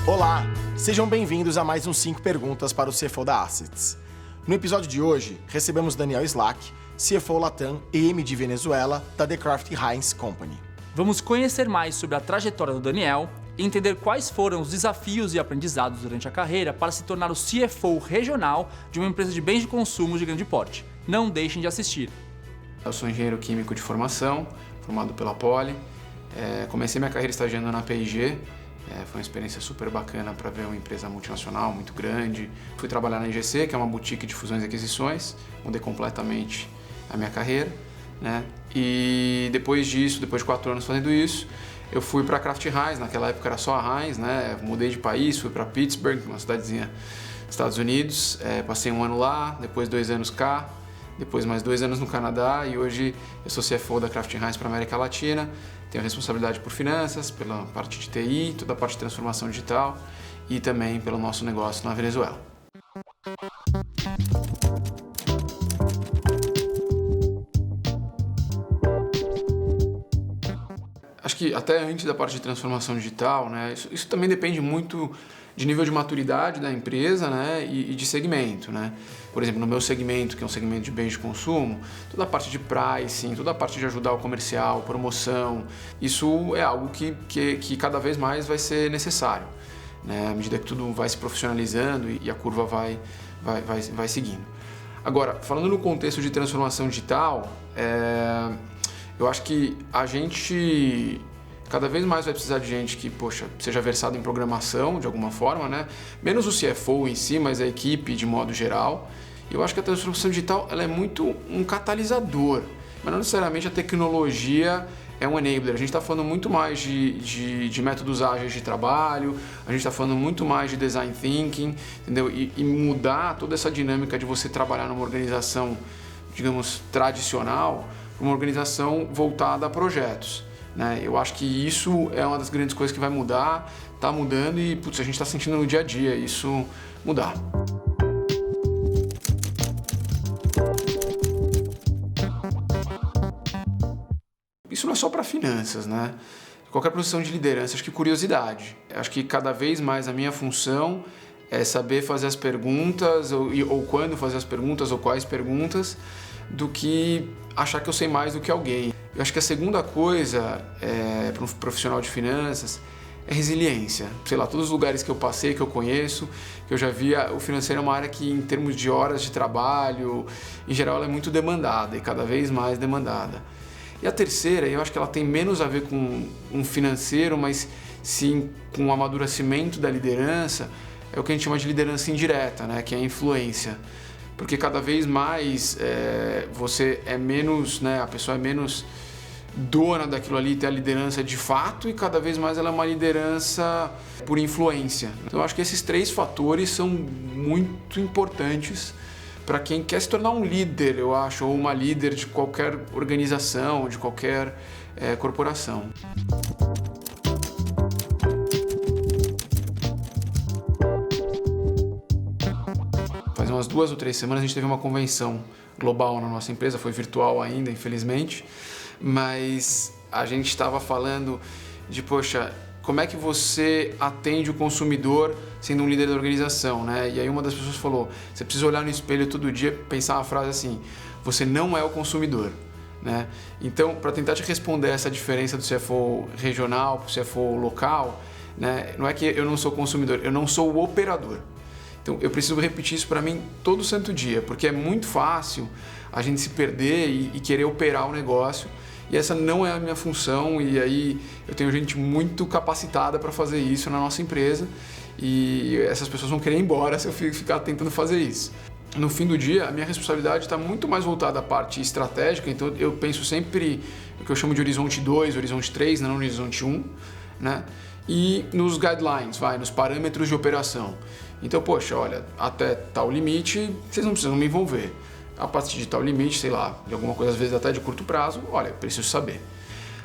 Olá, sejam bem-vindos a mais uns 5 perguntas para o CFO da Assets. No episódio de hoje, recebemos Daniel Slack, CFO Latam EM de Venezuela, da The Kraft Heinz Company. Vamos conhecer mais sobre a trajetória do Daniel e entender quais foram os desafios e aprendizados durante a carreira para se tornar o CFO regional de uma empresa de bens de consumo de grande porte. Não deixem de assistir. Eu sou engenheiro químico de formação, formado pela Poli. Comecei minha carreira estagiando na P&G. Foi uma experiência super bacana para ver uma empresa multinacional muito grande. Fui trabalhar na IGC, que é uma boutique de fusões e aquisições. Mudei completamente a minha carreira, né? E depois disso, depois de 4 anos fazendo isso, eu fui para a Kraft Heinz. Naquela época era só a Heinz, né? Mudei de país, fui para Pittsburgh, uma cidadezinha dos Estados Unidos. Passei 1 ano lá, depois 2 anos cá, depois mais 2 anos no Canadá, e hoje eu sou CFO da Kraft Heinz para a América Latina. Tenho responsabilidade por finanças, pela parte de TI, toda a parte de transformação digital e também pelo nosso negócio na Venezuela. Acho que até antes da parte de transformação digital, né, isso também depende muito de nível de maturidade da empresa, né, e de segmento, né. Por exemplo, no meu segmento, que é um segmento de bens de consumo, toda a parte de pricing, toda a parte de ajudar o comercial, promoção, isso é algo que cada vez mais vai ser necessário, né, à medida que tudo vai se profissionalizando e a curva vai seguindo. Agora, falando no contexto de transformação digital, eu acho que a gente cada vez mais vai precisar de gente que, seja versado em programação de alguma forma, né? Menos o CFO em si, mas a equipe de modo geral. Eu acho que a transformação digital ela é muito um catalisador, mas não necessariamente a tecnologia é um enabler. A gente está falando muito mais de métodos ágeis de trabalho, a gente está falando muito mais de design thinking, entendeu? E mudar toda essa dinâmica de você trabalhar numa organização, digamos, tradicional, uma organização voltada a projetos, né? Eu acho que isso é uma das grandes coisas que vai mudar, está mudando e a gente está sentindo no dia a dia isso mudar. Isso não é só para finanças, né? Qualquer posição de liderança, acho que curiosidade. Acho que cada vez mais a minha função é saber fazer as perguntas, ou quando fazer as perguntas, ou quais perguntas, do que achar que eu sei mais do que alguém. Eu acho que a segunda coisa para um profissional de finanças é resiliência. Sei lá, todos os lugares que eu passei, que eu conheço, que eu já via, o financeiro é uma área que, em termos de horas de trabalho, em geral, ela é muito demandada e cada vez mais demandada. E a terceira, eu acho que ela tem menos a ver com um financeiro, mas sim com o amadurecimento da liderança, é o que a gente chama de liderança indireta, né? Que é a influência. Porque cada vez mais você é menos, né? A pessoa é menos dona daquilo ali, tem a liderança de fato, e cada vez mais ela é uma liderança por influência. Então eu acho que esses 3 fatores são muito importantes para quem quer se tornar um líder, eu acho, ou uma líder de qualquer organização, de qualquer corporação. Faz umas 2 ou 3 semanas a gente teve uma convenção global na nossa empresa, foi virtual ainda, infelizmente, mas a gente estava falando de, como é que você atende o consumidor sendo um líder da organização, né? E aí uma das pessoas falou, você precisa olhar no espelho todo dia e pensar uma frase assim, você não é o consumidor, né? Então, para tentar te responder essa diferença do CFO regional para o CFO local, né? Não é que eu não sou consumidor, eu não sou o operador. Então, eu preciso repetir isso para mim todo santo dia, porque é muito fácil a gente se perder e querer operar o negócio, e essa não é a minha função, e aí eu tenho gente muito capacitada para fazer isso na nossa empresa, e essas pessoas vão querer ir embora se eu ficar tentando fazer isso. No fim do dia, a minha responsabilidade está muito mais voltada à parte estratégica, então eu penso sempre o que eu chamo de horizonte 2, horizonte 3, não horizonte 1, né? E nos guidelines, nos parâmetros de operação. Então, olha, até tal limite, vocês não precisam me envolver. A partir de tal limite, sei lá, de alguma coisa, às vezes até de curto prazo, olha, preciso saber.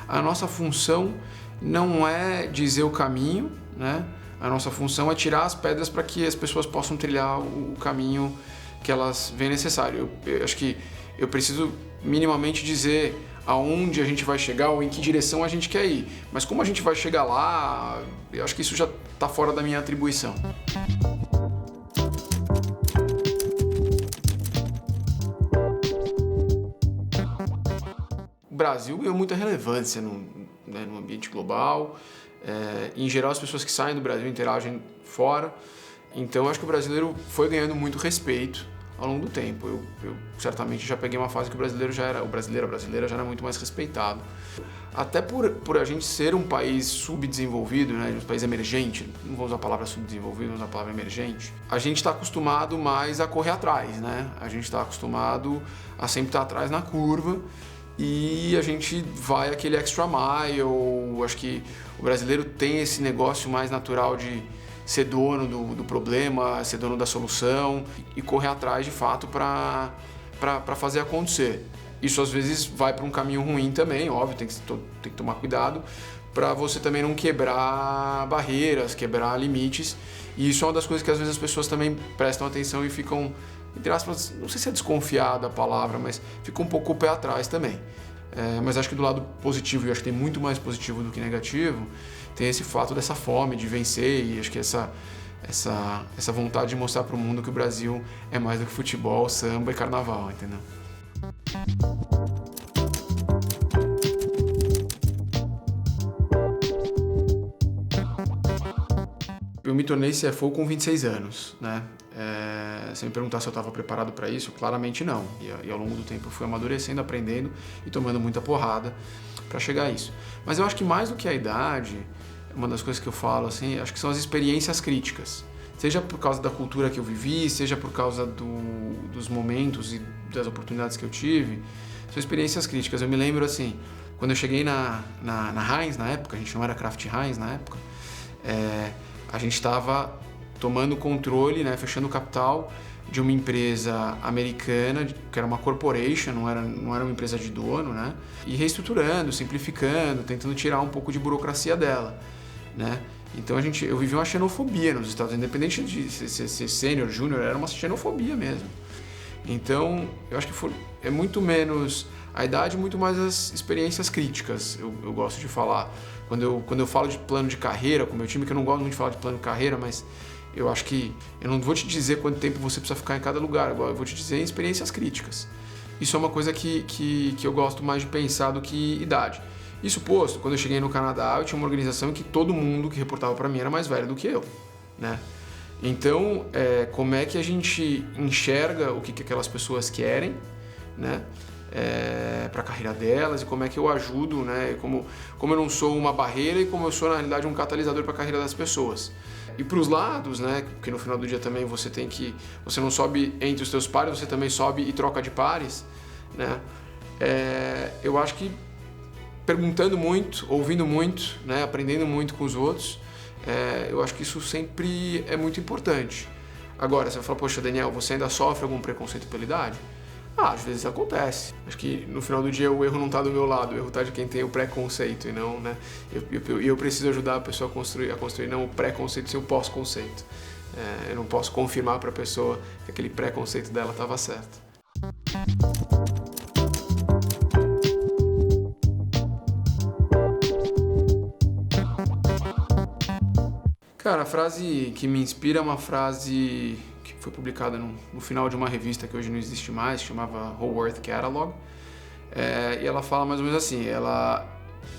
A nossa função não é dizer o caminho, né? A nossa função é tirar as pedras para que as pessoas possam trilhar o caminho que elas veem necessário. Eu acho que eu preciso minimamente dizer aonde a gente vai chegar ou em que direção a gente quer ir. Mas como a gente vai chegar lá, eu acho que isso já tá fora da minha atribuição. O Brasil ganhou muita relevância no ambiente global. Em geral, as pessoas que saem do Brasil interagem fora. Então, acho que o brasileiro foi ganhando muito respeito ao longo do tempo. Eu certamente já peguei uma fase que o brasileiro a brasileira já era muito mais respeitado. Até por a gente ser um país subdesenvolvido, né, um país emergente, não vou usar a palavra subdesenvolvido, vou usar a palavra emergente, a gente está acostumado mais a correr atrás, né? A gente está acostumado a sempre estar atrás na curva e a gente vai aquele extra mile. Acho que o brasileiro tem esse negócio mais natural de ser dono do problema, ser dono da solução e correr atrás de fato para fazer acontecer. Isso às vezes vai para um caminho ruim também, óbvio, tem que tomar cuidado para você também não quebrar barreiras, quebrar limites. E isso é uma das coisas que às vezes as pessoas também prestam atenção e ficam, entre aspas, não sei se é desconfiado a palavra, mas ficam um pouco o pé atrás também. Mas acho que do lado positivo, e acho que tem muito mais positivo do que negativo, tem esse fato dessa fome de vencer e acho que essa vontade de mostrar para o mundo que o Brasil é mais do que futebol, samba e carnaval, entendeu? Eu me tornei CFO com 26 anos, né? Se me perguntar se eu estava preparado para isso, claramente não. E ao longo do tempo eu fui amadurecendo, aprendendo e tomando muita porrada para chegar a isso. Mas eu acho que mais do que a idade, uma das coisas que eu falo, assim, acho que são as experiências críticas. Seja por causa da cultura que eu vivi, seja por causa dos momentos e das oportunidades que eu tive, são experiências críticas. Eu me lembro, assim, quando eu cheguei na Heinz, na época, a gente não era Kraft Heinz na época, a gente estava tomando controle, né, fechando o capital de uma empresa americana, que era uma corporation, não era uma empresa de dono, né, e reestruturando, simplificando, tentando tirar um pouco de burocracia dela, né. Então eu vivi uma xenofobia nos Estados Unidos, independente de ser sênior, júnior, era uma xenofobia mesmo. Então, eu acho que é muito menos a idade, muito mais as experiências críticas, eu gosto de falar. Quando eu falo de plano de carreira com o meu time, que eu não gosto muito de falar de plano de carreira, mas eu acho que eu não vou te dizer quanto tempo você precisa ficar em cada lugar, eu vou te dizer experiências críticas. Isso é uma coisa que eu gosto mais de pensar do que idade. Isso posto, quando eu cheguei no Canadá, eu tinha uma organização em que todo mundo que reportava para mim era mais velho do que eu, né? Então, como é que a gente enxerga o que aquelas pessoas querem, né? Para a carreira delas e como é que eu ajudo, né? Como eu não sou uma barreira e como eu sou, na realidade, um catalisador para a carreira das pessoas. E para os lados, né? Porque no final do dia também você não sobe entre os teus pares, você também sobe e troca de pares, né? Eu acho que perguntando muito, ouvindo muito, né? Aprendendo muito com os outros, eu acho que isso sempre é muito importante. Agora, você vai falar, poxa, Daniel, você ainda sofre algum preconceito pela idade? Às vezes acontece. Acho que no final do dia o erro não está do meu lado, o erro está de quem tem o preconceito e não, né? Eu preciso ajudar a pessoa a construir não o preconceito, sim o pós-conceito. Eu não posso confirmar para a pessoa que aquele preconceito dela estava certo. Cara, a frase que me inspira é uma frase que foi publicada no final de uma revista que hoje não existe mais, chamava Haworth Catalog. E ela fala mais ou menos assim, ela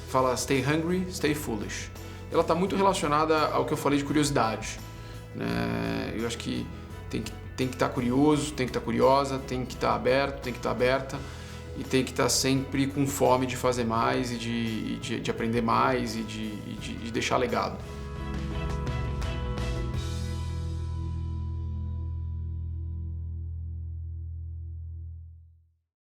fala stay hungry, stay foolish. Ela está muito relacionada ao que eu falei de curiosidade, né? Eu acho que tem que estar curioso, tem que estar curiosa, tem que estar aberto, tem que estar aberta e tem que estar sempre com fome de fazer mais e de aprender mais e de deixar legado.